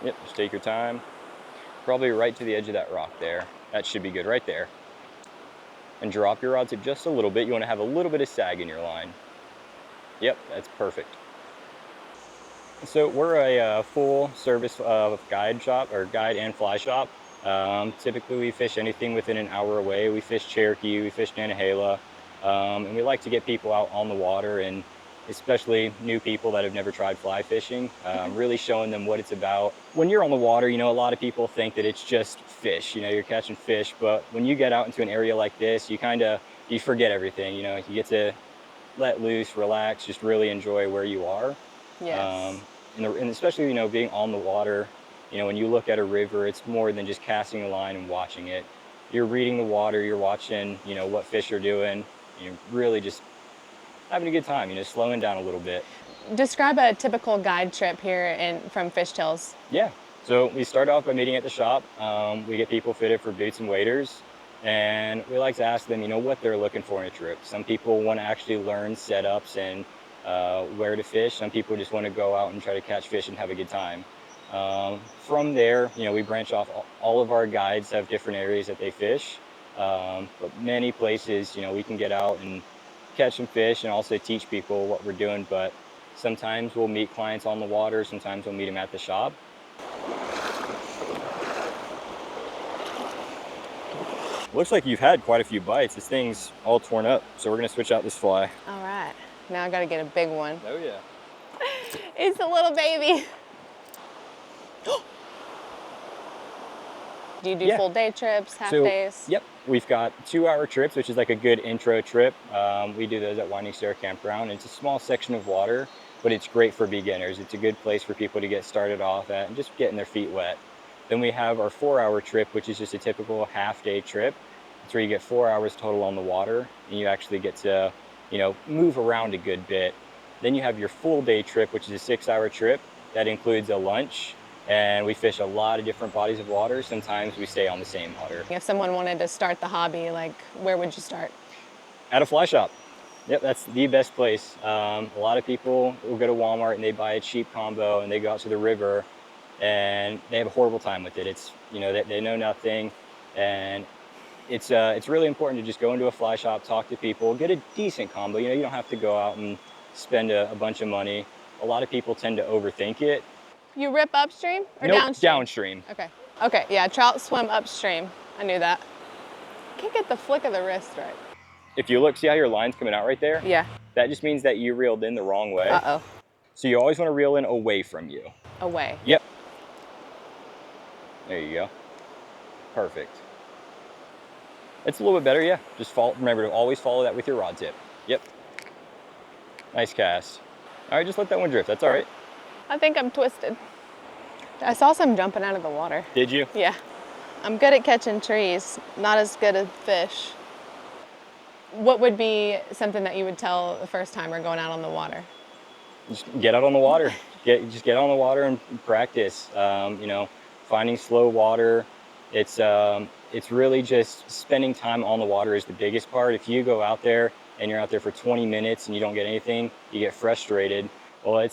Yep, just take your time. Probably right to the edge of that rock there. That should be good right there. And drop your rod tip just a little bit. You want to have a little bit of sag in your line. Yep, that's perfect. So we're a full service guide shop, or guide and fly shop. Typically we fish anything within an hour away. We fish Cherokee, we fish Nantahala, and we like to get people out on the water, and especially new people that have never tried fly fishing, really showing them what it's about. When you're on the water, you know, a lot of people think that it's just fish, you know, you're catching fish, but when you get out into an area like this, you forget everything, you know, you get to let loose, relax, just really enjoy where you are. Yes. And especially, you know, being on the water, you know, when you look at a river, it's more than just casting a line and watching it. You're reading the water, you're watching, you know, what fish are doing. You're really just having a good time, you know, slowing down a little bit. Describe a typical guide trip here from Fishtails. Yeah. So we start off by meeting at the shop. We get people fitted for boots and waders, and we like to ask them, you know, what they're looking for in a trip. Some people want to actually learn setups and where to fish. Some people just want to go out and try to catch fish and have a good time. From there, you know, we branch off. All of our guides have different areas that they fish, but many places, you know, we can get out and catch some fish and also teach people what we're doing. But sometimes we'll meet clients on the water. Sometimes we'll meet them at the shop. Looks like you've had quite a few bites. This thing's all torn up, so we're gonna switch out this fly. All right. Now I got to get a big one. Oh yeah. It's a little baby. Do you do full day trips, half days? Yep, we've got 2-hour trips, which is like a good intro trip. We do those at Winding Stair Campground. It's a small section of water, but it's great for beginners. It's a good place for people to get started off at and just getting their feet wet. Then we have our 4-hour trip, which is just a typical half-day trip. It's where you get 4 hours total on the water, and you actually get to, you know, move around a good bit. Then you have your full day trip, which is a 6-hour trip. That includes a lunch, and we fish a lot of different bodies of water. Sometimes we stay on the same water. If someone wanted to start the hobby, like, where would you start? At a fly shop. Yep, that's the best place. A lot of people will go to Walmart and they buy a cheap combo and they go out to the river and they have a horrible time with it. It's, you know, they know nothing, and it's really important to just go into a fly shop, talk to people, get a decent combo. You know, you don't have to go out and spend a bunch of money. A lot of people tend to overthink it. You rip upstream or Nope, downstream? downstream. Okay. Okay, yeah, trout swim upstream. I knew that. Can't get the flick of the wrist right. If you look, see how your line's coming out right there? Yeah. That just means that you reeled in the wrong way. Uh-oh. So you always want to reel in away from you. Away. Yep. There you go. Perfect. It's a little bit better, yeah. Just remember to always follow that with your rod tip. Yep. Nice cast. All right, just let that one drift. That's all right. I think I'm twisted. I saw some jumping out of the water. Did you? Yeah. I'm good at catching trees, not as good at fish. What would be something that you would tell a first timer going out on the water? Just get out on the water. Just get on the water and practice. You know, finding slow water. It's really just spending time on the water is the biggest part. If you go out there and you're out there for 20 minutes and you don't get anything, you get frustrated. Well,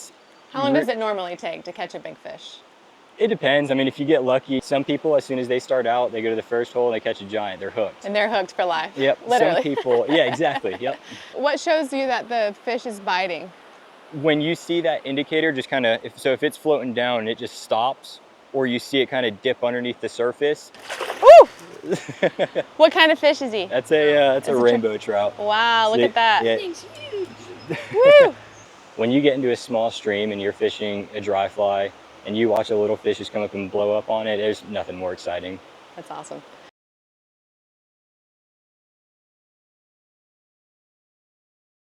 how long does it normally take to catch a big fish? It depends. I mean, if you get lucky, some people, as soon as they start out, they go to the first hole and they catch a giant. They're hooked. And they're hooked for life. Yep. Literally. Some people, yeah, exactly. Yep. What shows you that the fish is biting? When you see that indicator, just kind of, if it's floating down and it just stops, or you see it kind of dip underneath the surface. Woo! What kind of fish is he? That's a rainbow trout. Wow, look at that. Yeah. Thanks, huge. Woo! When you get into a small stream and you're fishing a dry fly and you watch a little fish just come up and blow up on it, there's nothing more exciting. That's awesome.